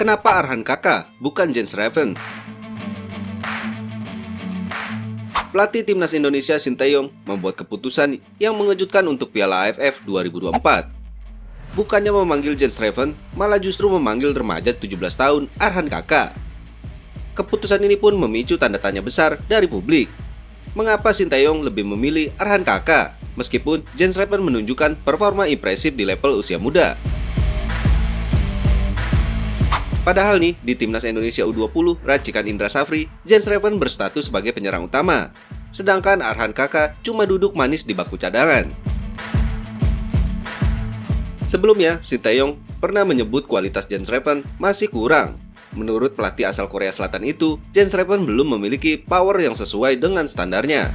Kenapa Arhan Kakak bukan Jens Raven? Pelatih timnas Indonesia Sinteyong membuat keputusan yang mengejutkan untuk Piala AFF 2024. Bukannya memanggil Jens Raven, malah justru memanggil remaja 17 tahun Arhan Kakak. Keputusan ini pun memicu tanda tanya besar dari publik. Mengapa Sinteyong lebih memilih Arhan Kakak, meskipun Jens Raven menunjukkan performa impresif di level usia muda? Padahal nih, di Timnas Indonesia U20 racikan Indra Safri, Jens Raven berstatus sebagai penyerang utama. Sedangkan Arhan Kakak cuma duduk manis di bangku cadangan. Sebelumnya, Sinteyong pernah menyebut kualitas Jens Raven masih kurang. Menurut pelatih asal Korea Selatan itu, Jens Raven belum memiliki power yang sesuai dengan standarnya.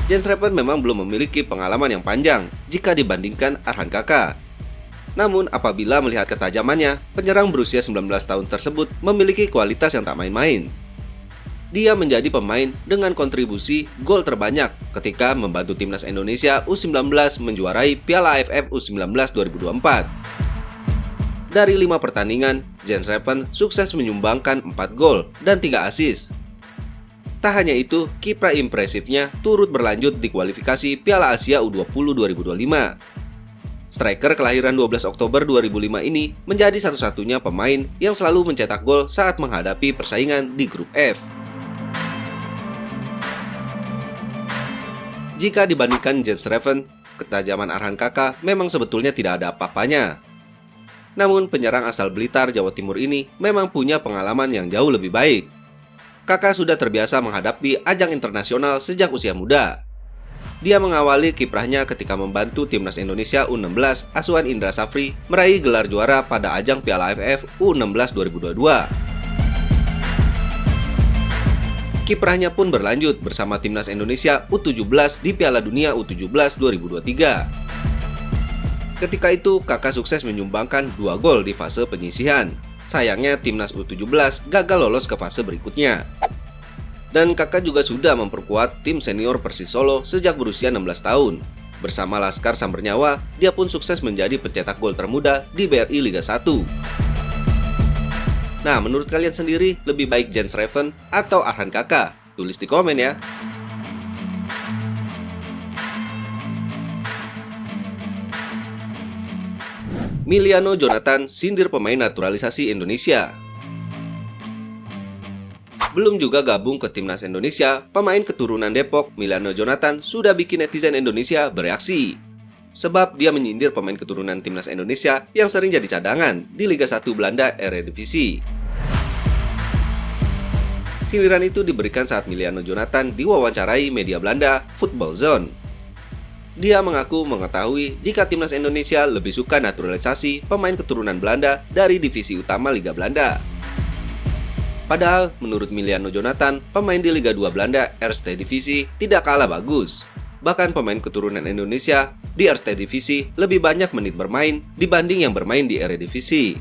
Jens Raven memang belum memiliki pengalaman yang panjang jika dibandingkan Arhan Kakak. Namun apabila melihat ketajamannya, penyerang berusia 19 tahun tersebut memiliki kualitas yang tak main-main. Dia menjadi pemain dengan kontribusi gol terbanyak ketika membantu Timnas Indonesia U19 menjuarai Piala AFF U19 2024. Dari 5 pertandingan, Jens Raven sukses menyumbangkan 4 gol dan 3 assist. Tak hanya itu, kiprah impresifnya turut berlanjut di kualifikasi Piala Asia U20 2025. Striker kelahiran 12 Oktober 2005 ini menjadi satu-satunya pemain yang selalu mencetak gol saat menghadapi persaingan di grup F. Jika dibandingkan Jens Raven, ketajaman Arhan Kakak memang sebetulnya tidak ada apa-apanya. Namun penyerang asal Blitar, Jawa Timur ini memang punya pengalaman yang jauh lebih baik. Kakak sudah terbiasa menghadapi ajang internasional sejak usia muda. Dia mengawali kiprahnya ketika membantu Timnas Indonesia U16 asuhan Indra Safri meraih gelar juara pada ajang Piala AFF U16 2022. Kiprahnya pun berlanjut bersama Timnas Indonesia U17 di Piala Dunia U17 2023. Ketika itu, Kakak sukses menyumbangkan 2 gol di fase penyisihan. Sayangnya Timnas U17 gagal lolos ke fase berikutnya. Dan Kakak juga sudah memperkuat tim senior Persis Solo sejak berusia 16 tahun. Bersama Laskar Sambernyawa, dia pun sukses menjadi pencetak gol termuda di BRI Liga 1. Nah, menurut kalian sendiri, lebih baik Jens Raven atau Arhan Kakak? Tulis di komen ya. Miliano Jonathan sindir pemain naturalisasi Indonesia. Belum juga gabung ke Timnas Indonesia, pemain keturunan Depok, Miliano Jonathan, sudah bikin netizen Indonesia bereaksi. Sebab dia menyindir pemain keturunan Timnas Indonesia yang sering jadi cadangan di Liga 1 Belanda Eredivisie. Sindiran itu diberikan saat Miliano Jonathan diwawancarai media Belanda Football Zone. Dia mengaku mengetahui jika Timnas Indonesia lebih suka naturalisasi pemain keturunan Belanda dari divisi utama Liga Belanda. Padahal, menurut Miliano Jonathan, pemain di Liga 2 Belanda Eredivisie tidak kalah bagus. Bahkan pemain keturunan Indonesia di Eredivisie lebih banyak menit bermain dibanding yang bermain di Eredivisie.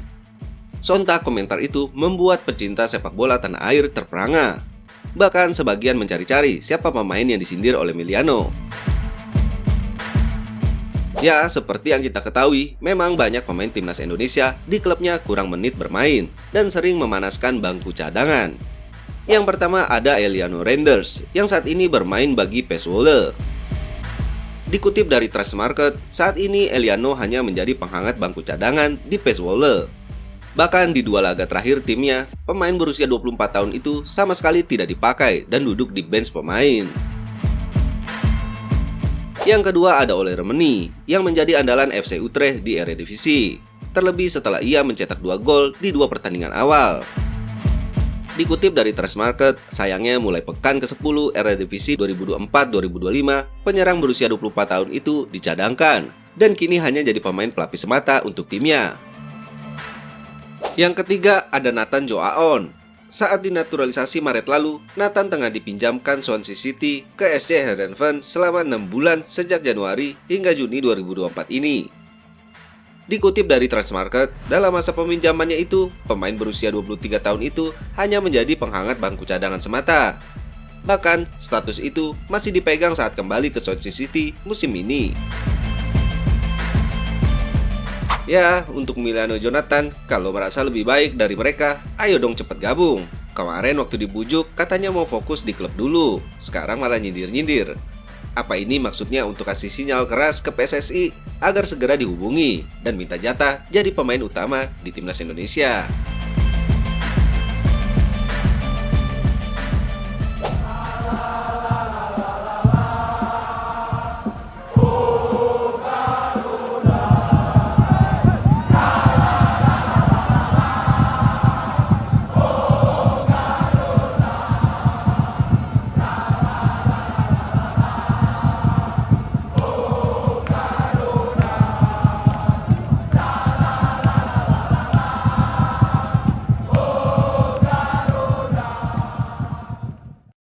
Sontak komentar itu membuat pecinta sepak bola tanah air terperangah. Bahkan sebagian mencari-cari siapa pemain yang disindir oleh Miliano. Ya, seperti yang kita ketahui, memang banyak pemain Timnas Indonesia di klubnya kurang menit bermain dan sering memanaskan bangku cadangan. Yang pertama ada Eliano Reinders yang saat ini bermain bagi PES Zwolle. Dikutip dari Transfermarkt, saat ini Eliano hanya menjadi penghangat bangku cadangan di PES Zwolle. Bahkan di 2 laga terakhir timnya, pemain berusia 24 tahun itu sama sekali tidak dipakai dan duduk di bench pemain. Yang kedua ada Ole Remeni yang menjadi andalan FC Utrecht di Eredivisie, terlebih setelah ia mencetak 2 gol di 2 pertandingan awal. Dikutip dari Transfermarkt, sayangnya mulai pekan ke-10 Eredivisie 2024-2025, penyerang berusia 24 tahun itu dicadangkan dan kini hanya jadi pemain pelapis semata untuk timnya. Yang ketiga ada Nathan Joaon. Saat dinaturalisasi Maret lalu, Nathan tengah dipinjamkan Swansea City ke SC Heerenveen selama 6 bulan sejak Januari hingga Juni 2024 ini. Dikutip dari Transfermarkt, dalam masa peminjamannya itu, pemain berusia 23 tahun itu hanya menjadi penghangat bangku cadangan semata. Bahkan, status itu masih dipegang saat kembali ke Swansea City musim ini. Ya, untuk Emiliano Jonathan, kalau merasa lebih baik dari mereka, ayo dong cepet gabung. Kemarin waktu dibujuk, katanya mau fokus di klub dulu. Sekarang malah nyindir-nyindir. Apa ini maksudnya untuk kasih sinyal keras ke PSSI agar segera dihubungi dan minta jatah jadi pemain utama di timnas Indonesia?